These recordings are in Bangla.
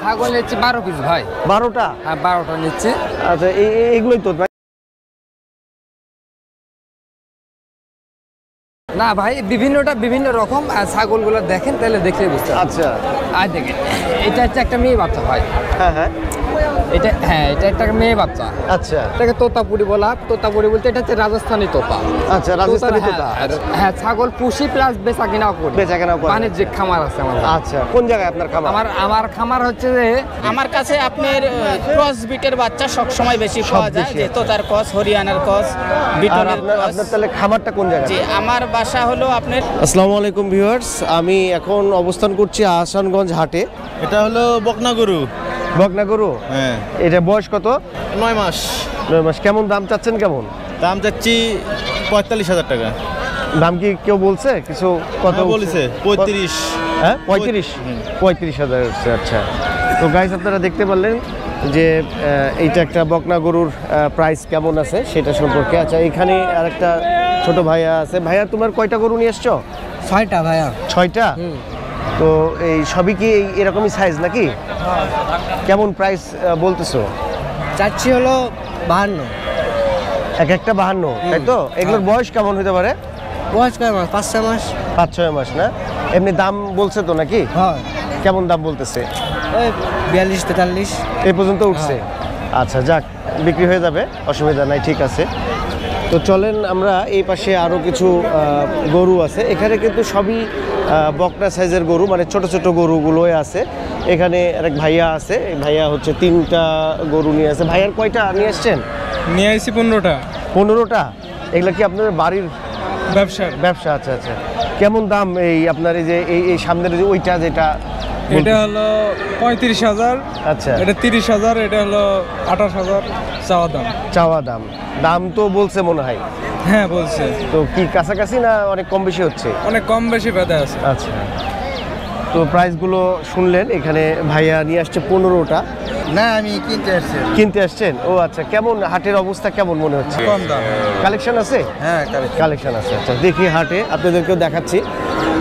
ছাগল নিচ্ছি 12 পিস ভাই। 12টা? হ্যাঁ 12টা নিচ্ছি। আচ্ছা এইগুলোই তো ভাই? না ভাই বিভিন্নটা বিভিন্ন রকম, আর ছাগলগুলো দেখেন তাহলে দেখলে বুঝতে পারবেন। আচ্ছা আর দেখেন এটা হচ্ছে একটা মেয়ে বাচ্চা ভাই। হ্যাঁ এটা একটা মেয়ে বাচ্চা। আচ্ছা এটাকে তোতাপুরি বলা। তোতাপুরি বলতে এটা হচ্ছে রাজস্থানী তোতা। আচ্ছা রাজস্থানী তোতা। হ্যাঁ ছাগল পুষি প্লাস বেচা কিনাও করি। বাণিজ্যিক খামার আছে আমার। আচ্ছা কোন জায়গায় আপনার খামার? আমার খামার হচ্ছে যে আমার কাছে আপনার ক্রস বিটের বাচ্চা সব সময় বেশি পাওয়া যায়, যে তোতার ক্রস, হরিয়ানার ক্রস, বিটনের ক্রস। আপনার তাহলে খামারটা কোন জায়গায়? জি আমার বাসা হলো আপনার। আসসালামু আলাইকুম ভিউয়ার্স, আমি এখন অবস্থান করছি আহসানগঞ্জ হাটে। এটা হলো বকনা গরু। বকনা গরু? হ্যাঁ। এটা বয়স কত? 9 মাস। 9 মাস। কেমন দাম চাচ্ছেন? কেমন দাম চাচ্ছি 45,000 টাকা। দাম কি কেউ বলছে কিছু? কত বলেছে? 35। হ্যাঁ 35,000 হচ্ছে। আচ্ছা তো গাইস আপনারা দেখতে পারলেন যে এইটা একটা বকনা গরুর প্রাইস কেমন আছে সেটা সম্পর্কে। আচ্ছা এখানে আরেকটা ছোট ভাইয়া আছে। ভাইয়া তোমার কয়টা গরু নিয়ে এসছো? 6টা ভাইয়া। 6টা? তো এই সবই কি এরকমই সাইজ নাকি? কেমন প্রাইস বলতেছো? চাচ্ছি হলো 52। একটা 52, তাই তো? এগুলোর বয়স কেমন হতে পারে? বয়স কয় মাস? 5-6 মাস। 5-6 মাস না? এমনি দাম বলছে তো নাকি? হ্যাঁ। কেমন দাম বলতেছে? ওই 42-43 এই পর্যন্ত উঠছে। আচ্ছা যাক, বিক্রি হয়ে যাবে, অসুবিধা নাই, ঠিক আছে। তো চলেন আমরা এই পাশে আরও কিছু গরু আছে। এখানে কিন্তু সবই বকনা সাইজের গরু, মানে ছোট ছোট গরুগুলোই আছে। এখানে আরেক ভাইয়া আছে, এই ভাইয়া হচ্ছে 3টা গরু নিয়ে আসে। ভাইয়ার কয়টা নিয়ে আসছেন? নিয়ে আসছি 15টা। 15টা? এগুলো কি আপনার বাড়ির ব্যবসা? আচ্ছা আচ্ছা। কেমন দাম এই আপনার এই যে এই সামনের যে ওইটা যেটা? এটা হলো 35,000। আচ্ছা। এটা 30,000। এটা হলো 28,000 চাওয়া দাম। দাম তো বলছে মনে হয়। হ্যাঁ বলছে। তো কি কাছাকাছি না অনেক কম বেশি হচ্ছে? অনেক কম বেশি বেঁধে আছে। আচ্ছা তো প্রাইসগুলো শুনলেন। এখানে ভাইয়া নিয়ে আসছে 15টা। না আমি কিনতে আসছেন? ও আচ্ছা। কেমন হাটের অবস্থা কেমন মনে হচ্ছে? কম দাম। কালেকশন আছে? হ্যাঁ কালেকশন আছে। আচ্ছা দেখি হাটে আপনাদেরকেও দেখাচ্ছি।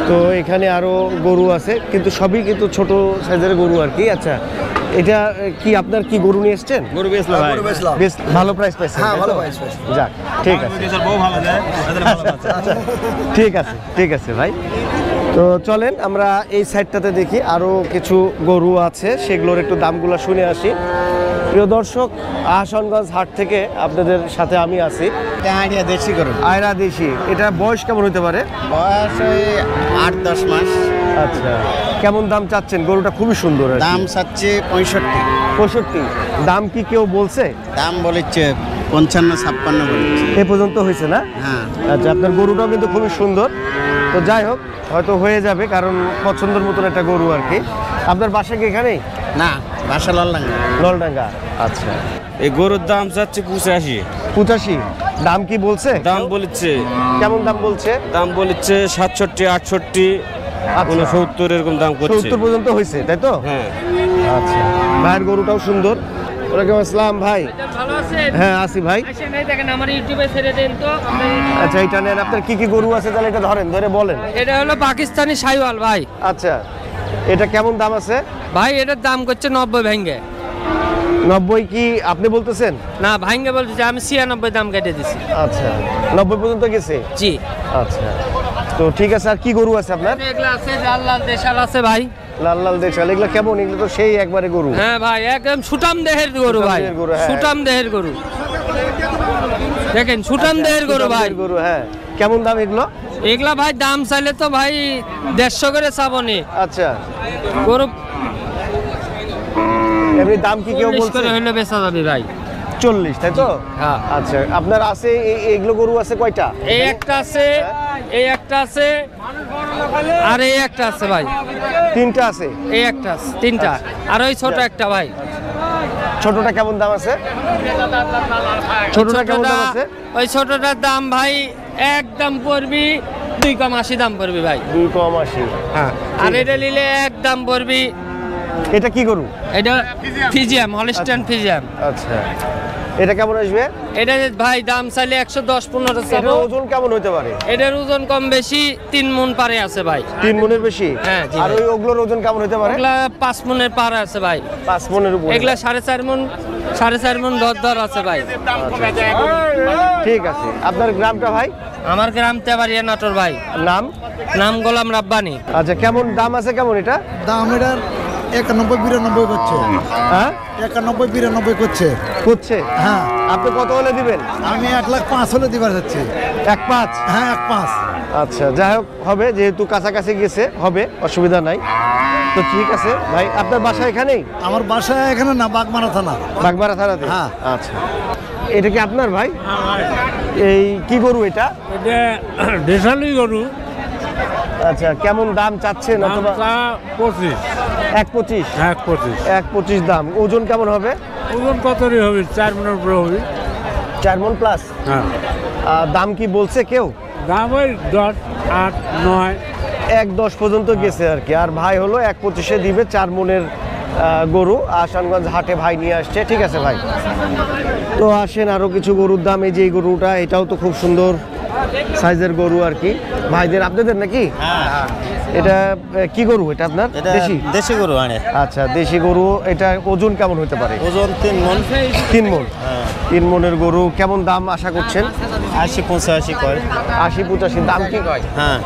তো এখানে আরো গরু আছে, কিন্তু সবই কিন্তু ছোট সাইজের গরু আর কি। আচ্ছা এটা কি আপনার কি গরু নিয়ে এসছেন? গরু বেচলাম। বেশ ভালো প্রাইস পাইছেন? হ্যাঁ ভালো প্রাইস। যাক ঠিক আছে। আচ্ছা ঠিক আছে ভাই। তো চলেন আমরা এই সাইডটাতে দেখি, আরো কিছু গরু আছে, সেগুলোর একটু দামগুলো শুনে আসি। প্রিয় দর্শক, আহসানগঞ্জ হাট থেকে আপনাদের সাথে আমি আছি। দেশি গরু। আয়রা দেশি। এটা বয়স কেমন হতে পারে? বয়স ওই 8-10 মাস। আচ্ছা কেমন দাম চাচ্ছেন? গরুটা খুবই সুন্দর। দাম চাচ্ছি 65। দাম কি কেউ বলছে? দাম বলেছে 55-56 বলেছে। এ পর্যন্ত হয়েছে না? হ্যাঁ। আচ্ছা আপনার গরুটাও কিন্তু খুবই সুন্দর। তো যাই হোক, হয়তো হয়ে যাবে, কারণ পছন্দের মতন একটা গরু আর কি। আপনার বাসা কি এখানেই? না বাসা নলডাঙ্গা। আচ্ছা এই গরুর দাম চাচ্ছে 85। দাম কি বলছে? দাম বলেছে। কেমন দাম বলছে? দাম বলেছে 67, 68, 69 এরকম দাম করছে। 70 পর্যন্ত হয়েছে, তাই তো? হ্যাঁ। আচ্ছা ভাইয়ের গরুটাও সুন্দর। ওয়ালাইকুম আসসালাম ভাই। ভালো আছেন? হ্যাঁ আছি ভাই। আসেন এই দেখেন আমার ইউটিউবে ছেড়ে দেন তো। আচ্ছা এটা নেন। আপনার কি কি গরু আছে তাহলে এটা ধরে বলেন। এটা হলো পাকিস্তানি শাহিওয়াল ভাই। আচ্ছা এটা কেমন দাম আছে ভাই? এটার দাম করছে 90 ভেঙ্গে। 90 কি আপনি বলতেছেন? না ভাঙ্গে বলতেছে, আমি 96 দাম কেটে দিছি। আচ্ছা 90 পর্যন্ত গেছে? জি। আচ্ছা তো ঠিক আছে। আর কি গরু আছে আপনার? এগুলা আছে লাল লাল দেশাল আছে ভাই। লাল দেশাল। এগুলো কেমন? এগুলো তো সেই একবারে গরু। হ্যাঁ ভাই একদম সুটাম দেহের গরু ভাই। সুটাম দেহের গরু দেখেন, সুটাম দেহের গরু ভাই। গরু হ্যাঁ। কেমন দাম এগুলো? এগুলা ভাই দাম চাইলে তো ভাই 150 করে চাবনি। আচ্ছা গরু এমনি দাম কি কেউ বলছে? করে হইলে বেচা যাবে ভাই। 40, তাই তো? হ্যাঁ। আচ্ছা আপনার আছে এইগুলো গরু আছে কয়টা? এই একটা আছে, এই একটা আছে, আর এই একটা আছে ভাই। 3টা আছে? এই একটা আছে, 3টা। আর ওই ছোট একটা ভাই। ছোটটা কেমন দাম আছে? ছোটটা কেমন দাম আছে? ওই ছোটটার দাম ভাই একদম পড়বি 2,80 দাম পড়বি ভাই। 2,80। হ্যাঁ। আর এটা নিলে একদম পড়বি। এটা কি গরু? এটা ফিজিয়াম, হলস্টাইন ফিজিয়াম। আচ্ছা এটা কেমন আসবে? এটা ভাই দাম চাইলে 110-15 এটার চাবো। ওজন কেমন হতে পারে? এটার ওজন কম বেশি 3 মণ পারে আছে ভাই। 3 মণের বেশি? হ্যাঁ, জি আর ভাই। ওই ওগুলোর ওজন কেমন হতে পারে? এগুলা 5 মণের পারে আছে ভাই। 5 মণের উপরে? এগুলা 4.5 মণ 4.5 মণ দর আছে ভাই। ঠিক আছে। আপনার গ্রামটা ভাই? আমার গ্রাম তেবাড়িয়া নাটোর ভাই। নাম? নাম গোলাম রাব্বানি। আচ্ছা, কেমন দাম আছে কেমন এটা? দাম এটার 91-92 করছে। হ্যাঁ, 91-92 করছে। করছে? হ্যাঁ, আপনি কত হলে দিবেন? আমি 1,05,000 হলে দিবার যাচ্ছি। 1.5? হ্যাঁ, 1,05,000। আচ্ছা, যাই হোক, হবে, যেহেতু কাছাকাছি গেছে হবে, অসুবিধা নাই। তো ঠিক আছে ভাই, আপনার বাসা এখানেই? আমার বাসা এখানে না, বাগমারা থানা। বাগমারা থানাতে? হ্যাঁ। আচ্ছা, এটা কি আপনার ভাই? এই কি গরু এটা? এটা দেশালি গরু। আচ্ছা, কেমন দাম চাচ্ছেন? অথবা 25। 1.25? 1.25। 1.25 দাম। ওজন কেমন হবে? ওজন কতই হবে? 4 মণের উপরে হবে। 4 মণ প্লাস? হ্যাঁ। দাম কি বলছে কেউ? দাম ওই 10, 8, 9। 1.10 পর্যন্ত গেছে আর কি। আর ভাই হলো 1.25-এ দিবে 4 মণের গরু। আসানগঞ্জ হাটে ভাই নিয়ে আসছে। ঠিক আছে ভাই। তো আসেন আরো কিছু গরুর দাম। এই যে এই গরুটা, এটাও তো খুব সুন্দর সাইজের গরু আর কি। ভাইদের আপনাদের নাকি? এটা কি গরু এটা আপনার? দেশি? দেশি গরু আনে। আচ্ছা, দেশি গরু। এটা ওজন কেমন হতে পারে? ওজন 3 মণ। 3 মণ? 3 মণের গরু। কেমন দাম আশা করছেন? 80-85 কয়। 80-85 দাম কি? হ্যাঁ,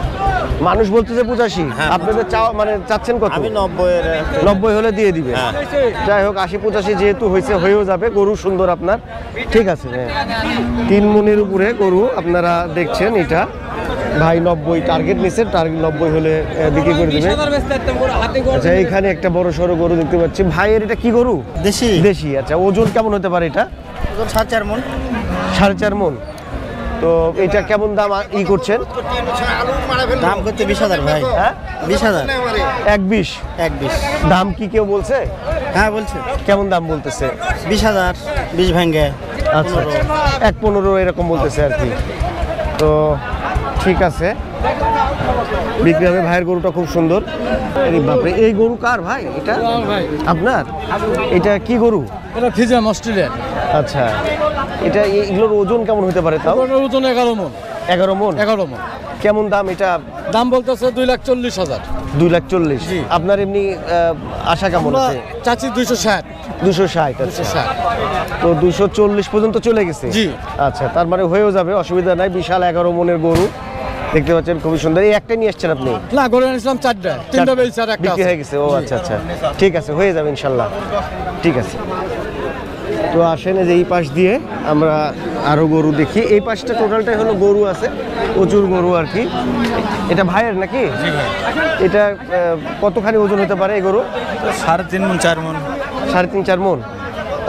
মানুষ বলতেছে 85, হ্যাঁ। আপনাদের চাওয়া মানে চাচ্ছেন কত? আমি 90-এর 90 হলে দিয়ে দিবে। হ্যাঁ। যাই হোক, 80-85 যেহেতু হয়েছে, হয়েও যাবে। গরু সুন্দর আপনার। ঠিক আছে। হ্যাঁ, 3 মণের উপরে গরু আপনারা দেখছেন। এটা ভাই 90 টার্গেট নিচ্ছে। টার্গেট 90 হলে বিক্রি করে দেবে। আচ্ছা, এইখানে একটা বড় সড়ো গরু দেখতে পাচ্ছি। ভাইয়ের এটা কি গরু? দেশি। দেশি। আচ্ছা, ওজন কেমন হতে পারে এটা? ওজন 4.5 মণ। 4.5 মণ। তো এটা কেমন দাম করছেন? দাম করতে 20,000 ভাই। হ্যাঁ, 20,000। 1.20? 1.20। দাম কি কেউ বলছে? হ্যাঁ, বলছে কেমন দাম বলতেছে? 20,000, 20 ভাঙ্গে। আচ্ছা, 1.15 এরকম বলতেছে আর কি। তো ঠিক আছে, বিক্রি হবে। ভাইয়ের গরুটা খুব সুন্দর। এই বাপরে, এই গরু কার ভাই? এটা আপনার? এটা কি গরু? এটা ফিজিয়াম অস্ট্রেলিয়ান। আচ্ছা, এটা এগুলোর ওজন কেমন হতে পারে তাও? ওজন 11 মণ। 11 মণ? 11 মণ। কেমন দাম এটা? দাম বলতেছে 2,40,000। 2,40,000? জি। আপনার এমনি আশা কেমন আছে? চাচি 260। 260? আচ্ছা, তো 240 পর্যন্ত চলে গেছে? জি। আচ্ছা, তার মানে হয়েও যাবে, অসুবিধা নাই। বিশাল 11 মণের গরু দেখতে পাচ্ছেন, খুবই সুন্দর। এই একটাই নিয়ে আসছেন আপনি? না, গরু আনিছিলাম 4টা, 3টা বেলছে আর একটা বিক্রি আছে। হয়ে গেছে? ও আচ্ছা আচ্ছা, ঠিক আছে, হয়ে যাবে ইনশাল্লাহ। ঠিক আছে। তো আসেন, এই যে এই পাশ দিয়ে আমরা আরো গরু দেখি। এই পাশটা টোটালটাই হলো গরু আছে, প্রচুর গরু আর কি। এটা ভাইয়ের নাকি? এটা কতখানি ওজন হতে পারে এই গরু? 3.5 মণ, 4 মণ। 3.5-4 মণ।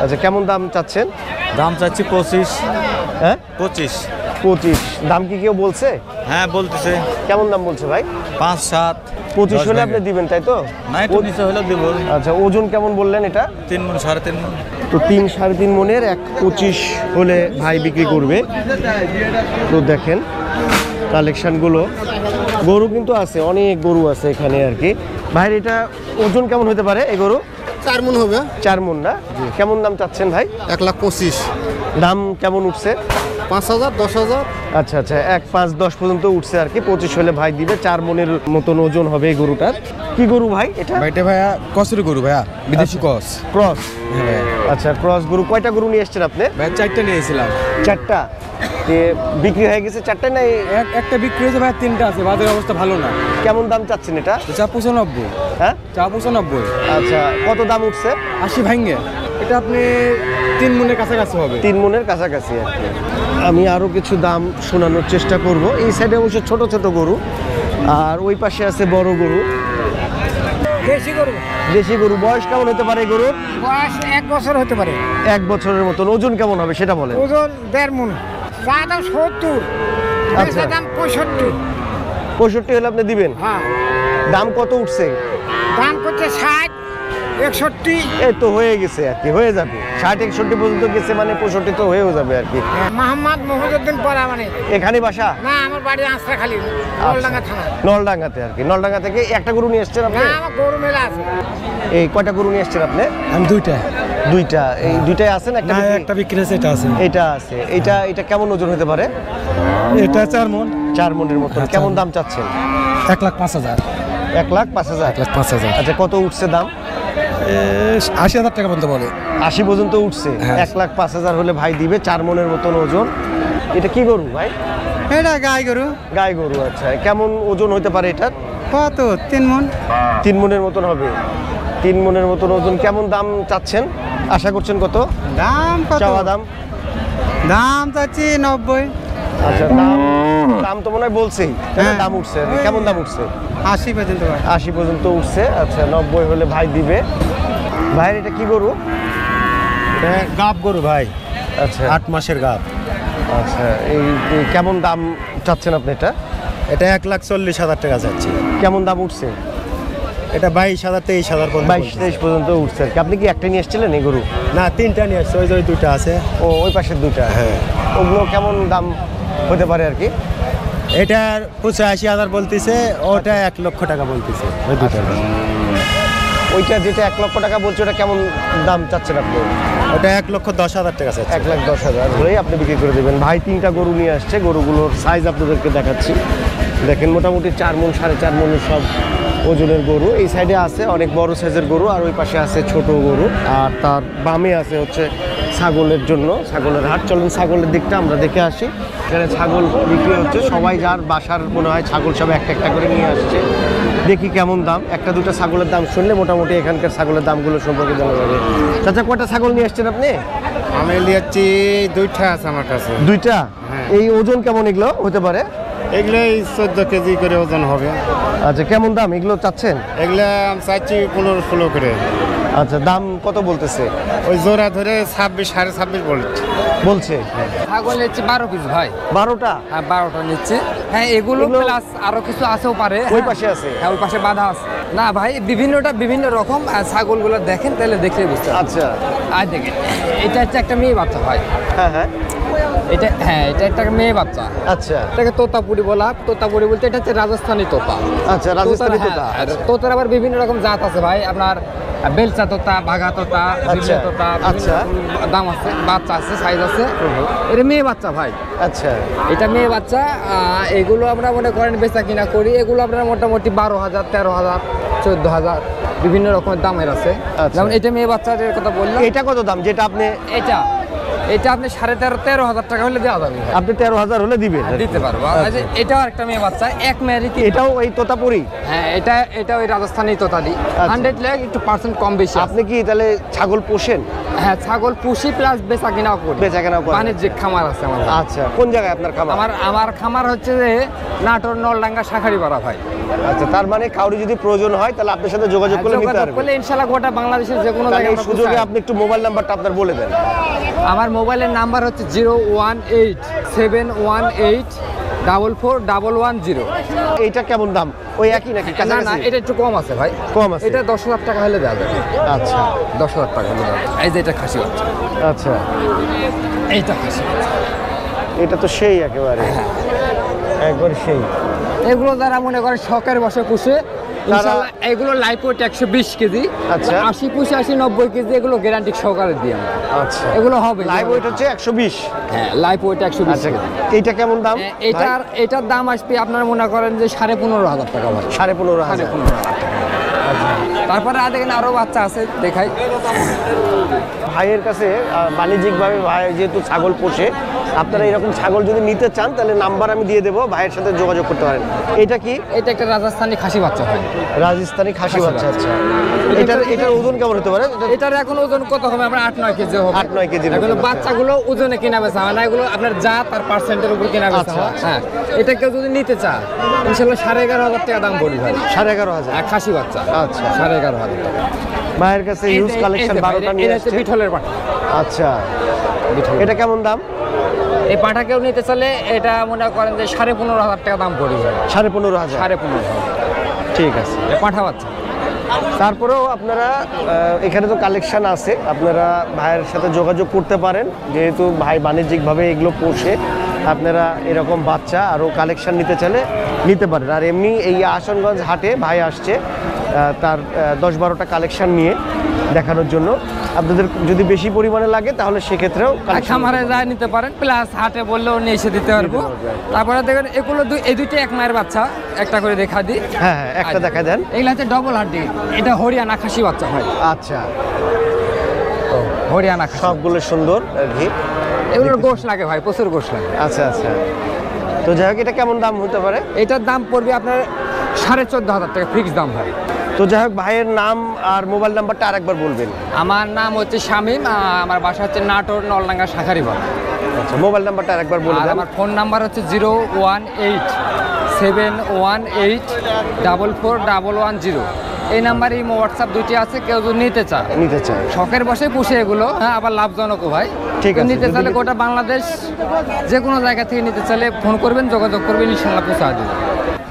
আচ্ছা, কেমন দাম চাচ্ছেন? দাম চাচ্ছি 25। হ্যাঁ, 25। 25 দাম কি কেউ বলছে? হ্যাঁ, বলতেছে। কেমন দাম বলছে ভাই? 5-7। 25 হলে আপনি দিবেন, তাই তো? না, একটু নিচে হলে দেব। আচ্ছা, ওজন কেমন বললেন এটা? 3 মণ, 3.5 মণ। তো 3-3.5 মণের 1.25 হলে ভাই বিক্রি করবে। তো দেখেন কালেকশনগুলো, গরু কিন্তু আছে, অনেক গরু আছে এখানে আর কি। ভাইয়ের এটা ওজন কেমন হতে পারে এই গরু? 4 মণ হবে। 4 মণ না? কেমন দাম চাচ্ছেন ভাই? 1,25,000। দাম কেমন উঠছে? 5,000, 10,000। আচ্ছা আচ্ছা, 1-5-10 পর্যন্ত উঠছে আর কি। 25 হলে ভাই দিবে। 4 মণের মতন ওজন হবে এই গরুটার। কি গরু ভাই এটা? ভাইটা ভাইয়া কসের গরু ভাইয়া, বিদেশি কস। ক্রস? আচ্ছা, ক্রস গরু। কয়টা গরু নিয়ে এসছেন আপনি? ভাই 4টা নিয়েছিলাম। 4টা? বিক্রি হয়ে গেছে 4টা? না, একটা বিক্রি হয়েছে ভাইয়া, 3টা আছে। বাজারের অবস্থা ভালো না। কেমন দাম চাচ্ছেন এটা? 95। হ্যাঁ, 95। আচ্ছা, কত দাম উঠছে? 80 ভাঙ্গে। এটা আপনি 3 মণের কাছাকাছি হবে। 3 মণের কাছাকাছি আর কি। আমি আরো কিছু দাম শোনানোর চেষ্টা করব। এই সাইডে অবশ্য ছোট ছোট গরু, আর ওই পাশে আছে বড় গরু। দেশি গরু। দেশি গরু। বয়স কেমন হতে পারে এই গরুর? বয়স 1 বছর হতে পারে। 1 বছরের মতন। ওজন কেমন হবে সেটা বলেন? ওজন 1.5 মণ। চা দাম 70, আচ্ছা, দাম 65। 65 হলে আপনি দিবেন? হ্যাঁ। দাম কত উঠছে? দাম করছে 60, 61। এই তো হয়ে গেছে আর কি, হয়ে যাবে। 60-61 পর্যন্ত গেছে, মানে 65 তো হয়েও যাবে আর কি। মোহাম্মদ মহিউদ্দিন পরা মানে। এখানে বাসা? না, আমার বাড়ি আঁচড়াখালী, নলডাঙ্গা থানা। নলডাঙ্গাতে আর কি। নলডাঙ্গা থেকে একটা গরু নিয়ে এসছেন আপনি? না, আমার গরু মেলা আছে। এই কয়টা গরু নিয়ে এসছেন আপনি? আমি 2টা। দুইটা, এই দুইটাই আছে না? না, একটা বিক্রি আছে, এটা আছে। এটা আছে। এটা কেমন ওজন হতে পারে? এটা 4 মন। 4 মনের মতো। হ্যাঁ, কেমন 4 দাম চাচ্ছেন? 1,05,000। 1,05,000। 1,05,000। আচ্ছা, কত উঠছে দাম? 80,000 টাকা পর্যন্ত বলে। 80 পর্যন্ত উঠছে। হ্যাঁ। 1,05,000 হলে ভাই দিবে। 4 মনের মতন ওজন। এটা কি গরু ভাই? এটা গাই গরু। গাই গরু। আচ্ছা, কেমন ওজন হতে পারে এটার? কত? 3 মন। 3 মনের মতন হবে। 3 মনের মতন ওজন। কেমন দাম চাচ্ছেন? আশা করছেন কত? দাম কত? চাওয়া দাম? দাম চাচ্ছি 90। আচ্ছা, দাম তো মনে হয় বলছেই। হ্যাঁ। দাম উঠছে। কেমন দাম উঠছে? 80 পর্যন্ত। 80 পর্যন্ত উঠছে। আচ্ছা, 90 হলে ভাই দিবে। ভাইয়ের এটা কি গরু? গাব গরু ভাই, আচ্ছা 8 মাসের গাব। আচ্ছা, এই কেমন দাম চাচ্ছেন আপনি এটা? এটা 1,40,000 টাকা যাচ্ছে। কেমন দাম উঠছে? এটা 22,000 23,000 পর্যন্ত। 22-23 পর্যন্ত উঠছে আর কি। আপনি কি একটা নিয়ে এসেছিলেন এই গরু? না, 3টা নিয়ে আসছে, ওই দুইটা আছে। ও, ওই পাশের দুইটা। হ্যাঁ। ওগুলো কেমন দাম হতে পারে আর কি? এটার 85,000 বলতেছে, ওটা 1 লক্ষ টাকা বলতেছে, ওই দুইটা। ওইটা যেটা 1 লক্ষ টাকা বলছে ওটা কেমন দাম চাচ্ছেন আপনি? ওটা 1,10,000 টাকা যাচ্ছে। 1,10,000 হলেই আপনি বিক্রি করে দেবেন। ভাই 3টা গরু নিয়ে আসছে। গরুগুলোর সাইজ আপনাদেরকে দেখাচ্ছি। দেখেন, মোটামুটি 4 মণ 4.5 মণের সব ওজনের গরু। এই সাইডে আছে অনেক বড় সাইজের গরু, আর ওই পাশে আছে ছোট গরু, আর তার বামে আছে হচ্ছে ছাগলের জন্য ছাগলের হাট। চলুন ছাগলের দিকটা আমরা দেখে আসি। এখানে ছাগল বিক্রি হচ্ছে। সবাই যার বাসার মনে হয় ছাগল সব একটা একটা করে নিয়ে আসছে। দেখি কেমন দাম। একটা দুটো ছাগলের দাম শুনলে মোটামুটি এখানকার ছাগলের দামগুলো সম্পর্কে জানা যাবে। চাচা, কয়টা ছাগল নিয়ে আসছেন আপনি? আমি নিয়েছি 2টা আছে আমার কাছে। 2টা। এই ওজন কেমন এগুলো হতে পারে? এগুলো 14 কেজি করে ওজন হবে। আচ্ছা, কেমন দাম এগুলো চাচ্ছেন? এগুলো আমি চাচ্ছি 15-16 করে। আচ্ছা, দাম কত বলতেছে? ওই জোড়া ধরে 26-26.5 বলছে। ছাগল নিচ্ছি 12 পিস ভাই। 12টা? হ্যাঁ, 12টা নিচ্ছে। হ্যাঁ, এগুলো প্লাস আরো কিছু আছেও পারে। ওই পাশে আছে? হ্যাঁ, ওই পাশে বাঁধা আছে। না ভাই, বিভিন্ন রকম ছাগলগুলো দেখেন তাহলে দেখলেই বুঝতে পারবেন। আচ্ছা। আর দেখেন, এটা হচ্ছে একটা মেয়ে বাচ্চা ভাই। হ্যাঁ। এটা একটা মেয়ে বাচ্চা। আচ্ছা। এটাকে তোতাপুরি বলা। তোতাপুরি বলতে এটা হচ্ছে রাজস্থানী তোতা। আচ্ছা, রাজস্থানী তোতার, তোতা। হ্যাঁ, তোতার আবার বিভিন্ন রকম জাত আছে ভাই। আপনার বেলচা তোতা, বাঘা তোতা, বিলে তোতা, বিভিন্ন আচ্ছা। রকম দাম আছে, বাচ্চা আছে, সাইজ আছে। এটা মেয়ে বাচ্চা ভাই। আচ্ছা। এটা মেয়ে বাচ্চা। এগুলো আমরা মনে করেন বেচা কিনা করি। এগুলো আপনার মোটামুটি 12,000, 13,000, 14,000 বিভিন্ন রকমের দামের আছে। আচ্ছা। যেমন এটা মেয়ে বাচ্চাদের কথা বললাম। এটা কত দাম যেটা আপনি? এটা আপনি 13,500 টাকা হলে দেওয়া যাবে ভাই। আপনি 13,000 হলে দিবেন? দিতে পারবো। আচ্ছা, এটাও একটা মেয়ে বাচ্চা, এক মেয়েরই। এটাও এই তোতাপুরি? হ্যাঁ, এটা ওই রাজস্থানী তোতাদি। 100 লাখ একটু পার্সেন্ট কম বেশি। আপনি কি তাহলে ছাগল পোষেন? হ্যাঁ, ছাগল পুষি প্লাস বেচা কিনাও করি। বেচা কেনাও করেন? বাণিজ্যিক খামার আছে আমার। আচ্ছা, কোন জায়গায় আপনার খামার? আমার খামার হচ্ছে যে নাটোর নলডাঙ্গা শাখারিপাড়া ভাই। আচ্ছা, তার মানে কাউরি যদি প্রয়োজন হয় তাহলে আপনার সাথে যোগাযোগ করলে নিতে পারবেন? করলে ইনশাআল্লাহ গোটা বাংলাদেশের যে কোনো তাহলে জায়গায় এই সুযোগে আপনি একটু মোবাইল নাম্বারটা আপনার বলে দেন। আমার মোবাইলের নাম্বার হচ্ছে 018-718-441110। এইটা কেমন দাম? ওই একই নাকি? না, কাছাকাছি? এটা একটু কম আছে ভাই। কম আছে? এটা 10,000 টাকা হলে দেওয়া যাবে। আচ্ছা। 10,000 টাকা হলে দেওয়া যাবে। এই যে এটা খাসি বাচ্চা। আচ্ছা, এইটা খাসি বাচ্চা। এটা তো সেই একেবারে একবার সেই। এগুলো যারা মনে করে শখের বসে পুষে, ইনশাআল্লাহ এগুলো লাইফ ওয়েট 120 কেজি। আচ্ছা। 80, 85, 90 কেজি এগুলো গ্যারান্টি সহকারে দিই আমরা। আচ্ছা, এগুলো হবে। লাইভ ওয়েট হচ্ছে 120। হ্যাঁ, লাইফ ওয়েট 120 আচ্ছা, কেজি। এইটা কেমন দাম? এটার দাম আসবে আপনার মনে করেন যে 15,500 টাকা ভাই। 15,500। 15,500 টাকা। তারপরে দেখেন আরো বাচ্চা আছে, দেখাই। ভাইয়ের কাছে বাণিজ্যিকভাবে ভাই যেহেতু ছাগল পোষে, আপনারা এরকম ছাগল যদি নিতে চান তাহলে নাম্বার আমি দিয়ে দেবো, ভাইয়ের সাথে যোগাযোগ করতে পারেন। এটা কি? এটা একটা রাজস্থানী খাসি বাচ্চা হয়। রাজস্থানী খাসি বাচ্চা। আচ্ছা, এটার ওজন কেমন হতে পারে? এটার এখন ওজন কত হবে? আমরা 8-9 কেজি হবে। 8-9 কেজি। এগুলো বাচ্চাগুলো ওজনে কিনা বেচা হয় না, এগুলো আপনার জাত আর পার্সেন্টের উপর কিনা বেচা হয়। হ্যাঁ, এটা কেউ যদি নিতে চায় ইনশাআল্লাহ 11,500 টাকা দাম বলি ভাই। 11,500? এক খাসি বাচ্চা। আচ্ছা, 11,500 টাকা। ভাইয়ের কাছে ইউজ কালেকশন 12টা নিয়ে আসছে। বিঠলের পাঠা। আচ্ছা, এটা কেমন দাম? এই পাঠা কেউ নিতে চাইলে এটা মনে করেন যে 15,500 টাকা দাম পড়ে যাবে। 15,500? 15,500। ঠিক আছে, পাঠা বাচ্চা। তারপরেও আপনারা এখানে তো কালেকশন আছে, আপনারা ভাইয়ের সাথে যোগাযোগ করতে পারেন। যেহেতু ভাই বাণিজ্যিকভাবে এগুলো পোষে, আপনারা এরকম বাচ্চা আরও কালেকশন নিতে চাইলে নিতে পারেন। আর এমনি এই আহসানগঞ্জ হাটে ভাই আসছে তার 10-12টা কালেকশন নিয়ে। দেখানোর জন্য। আপনাদের যদি বেশি পরিমাণে লাগে তাহলে সেক্ষেত্রেও খামারে যা নিতে পারেন, প্লাস হাটে বললেও নিয়ে এসে দিতে পারবো। তারপরে দেখেন এগুলো এই দুইটা এক মায়ের বাচ্চা, একটা করে দেখা দিই। হ্যাঁ, একটা দেখা দেন। এগুলো হচ্ছে ডবল হাড্ডি, এটা হরিয়ানা খাসি বাচ্চা হয়। আচ্ছা, হরিয়ানা খাসি সবগুলো সুন্দর আর কি। এগুলোর গোশ লাগে ভাই, প্রচুর গোশ লাগে। আচ্ছা আচ্ছা, তো যাই হোক এটা কেমন দাম হতে পারে? এটার দাম পড়বে আপনার 14,500 টাকা ফিক্স দাম ভাই। তো যাই হোক ভাইয়ের নাম আর মোবাইল নাম্বারটা আরেকবার বলবেন। আমার নাম হচ্ছে শামীম, আমার বাসা হচ্ছে নাটোর নলডাঙ্গা শাখারিবাগ। আচ্ছা, মোবাইল নাম্বারটা আরেকবার বলে আর দেন। আমার ফোন নাম্বার হচ্ছে 018-718-44110। এই নাম্বারে হোয়াটসঅ্যাপ দুটি আছে, কেউ যদি নিতে চায়, শখের বসে পুষে এগুলো, হ্যাঁ আবার লাভজনকও ভাই। ঠিক আছে, নিতে চাইলে গোটা বাংলাদেশ যে কোনো জায়গা থেকে নিতে চাইলে ফোন করবেন, যোগাযোগ করবেন, ইনশাল্লাহ পৌঁছা দেবেন।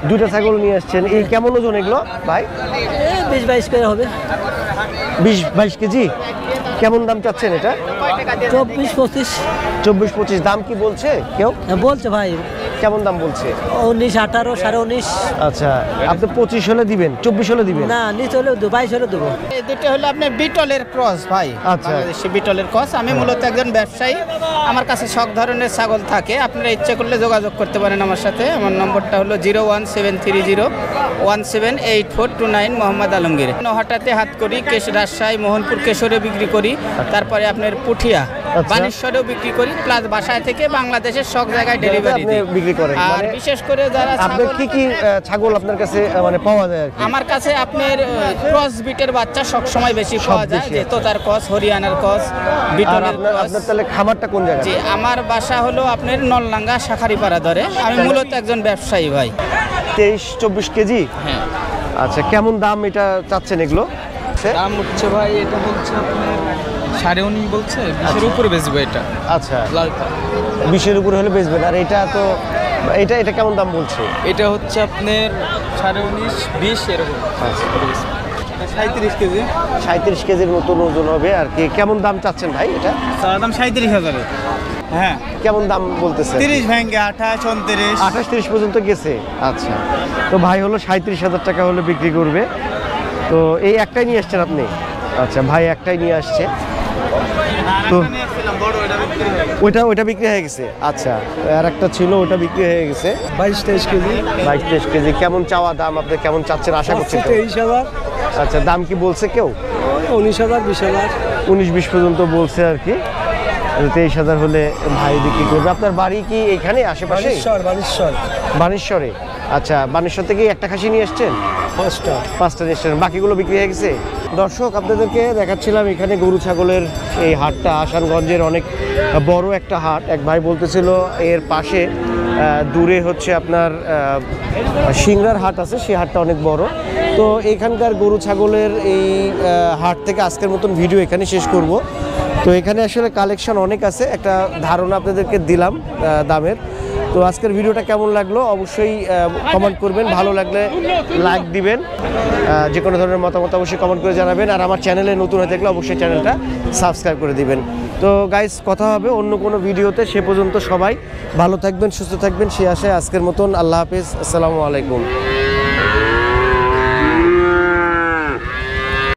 দুইটা ছাগল নিয়ে আসছেন, এই কেমন ওজন এগুলো ভাই? 20-22 করে হবে। 20-22 কেজি। কেমন দাম চাচ্ছেন এটা? 24-25। 24-25 দাম কি বলছে কেউ? বলছে ভাই। কেমন দাম বলছে? 19, 18, 19.5। আচ্ছা, আপনি 25 হলে দিবেন, 24 হলে দিবেন? না, নিচে হলেও 22 হলে দেবো। এই দুটো হলো আপনার বিটলের ক্রস ভাই। আচ্ছা, বাংলাদেশি বিটলের ক্রস। আমি মূলত একজন ব্যবসায়ী, আমার কাছে সব ধরনের ছাগল থাকে। আপনারা ইচ্ছে করলে যোগাযোগ করতে পারেন আমার সাথে। আমার নম্বরটা হলো 01730178429, মোহাম্মদ আলমগীর। হঠাৎ হাত করি রাজশাহী, মোহনপুর, কেশরে বিক্রি করি। তারপরে আপনার পুঠিয়া, বানেশ্বরেও বিক্রি করি, প্লাস বাসায় থেকে বাংলাদেশের সব জায়গায় ডেলিভারি বিক্রি করেন। আর বিশেষ করে যারা আপনার কি কি ছাগল আপনার কাছে মানে পাওয়া যায় আর কি? আমার কাছে আপনার ক্রস বিটের বাচ্চা সব সময় বেশি পাওয়া যায়, যে তোতার ক্রস, হরিয়ানার ক্রস, বিটলের ক্রস। আপনার তাহলে খামারটা কোন জায়গায়? জি, আমার বাসা হলো আপনার নলডাঙ্গা শাখারিপাড়া ধরে। আমি মূলত একজন ব্যবসায়ী ভাই। 23-24 কেজি। হ্যাঁ। আচ্ছা, কেমন দাম এটা চাচ্ছেন এগুলো? দাম হচ্ছে ভাই, এটা বলছে আপনার 19.5 বলছে, 20-এর উপরে বেচবে এটা। আচ্ছা, লালটা 20-এর উপরে হলে বেচবেন। আর এটা তো এটা কেমন দাম বলছে? এটা হচ্ছে আপনার 19.5-20 এরকম। 37 কেজি। 37 কেজির মতন ওজন হবে আর কি। কেমন দাম চাচ্ছেন ভাই এটা? তার দাম 37,000। হ্যাঁ। কেমন দাম বলতেছে? 30 ভেঙে 28, 29, 28-30 পর্যন্ত গেছে। আচ্ছা, তো ভাই হলো 37,000 টাকা হলে বিক্রি করবে। তো এই একটাই নিয়ে আসছেন আপনি? আচ্ছা, ভাই একটাই নিয়ে আসছে। তো ওইটা বিক্রি হয়ে গেছে। আচ্ছা, আর একটা ছিল, ওটা বিক্রি হয়ে গেছে। 22-23 কেজি। 22-23 কেজি। কেমন চাওয়া দাম, আপনি কেমন চাচ্ছেন আশা করছেন? 23,000। আচ্ছা, দাম কি বলছে কেউ? 19,000, 20,000। 19-20 পর্যন্ত বলছে আর কি। 23,000 হলে ভাই বিক্রি করবে। আপনার বাড়ি কি এখানে আশেপাশে? বানেশ্বরে। আচ্ছা, বানেশ্বর থেকে একটা খাসি নিয়ে এসছেন? 5টা নিয়ে এসছেন, বাকিগুলো বিক্রি হয়ে গেছে। দর্শক, আপনাদেরকে দেখাচ্ছিলাম এখানে গরু ছাগলের এই হাটটা আসানগঞ্জের অনেক বড় একটা হাট। এক ভাই বলতেছিল এর পাশে দূরে হচ্ছে আপনার সিংড়ার হাট আছে, সেই হাটটা অনেক বড়। তো এখানকার গরু ছাগলের এই হাট থেকে আজকের মতন ভিডিও এখানে শেষ করব। তো এখানে আসলে কালেকশন অনেক আছে, একটা ধারণা আপনাদেরকে দিলাম দামের। তো আজকের ভিডিওটা কেমন লাগলো অবশ্যই কমেন্ট করবেন, ভালো লাগলে লাইক দিবেন, যে কোনো ধরনের মতামত অবশ্যই কমেন্ট করে জানাবেন। আর আমার চ্যানেলে নতুন হয়ে থাকলে অবশ্যই চ্যানেলটা সাবস্ক্রাইব করে দিবেন। তো গাইস, কথা হবে অন্য কোনো ভিডিওতে। সে পর্যন্ত সবাই ভালো থাকবেন, সুস্থ থাকবেন, সে আশায় আজকের মতন আল্লাহ হাফেজ, আসসালামু আলাইকুম।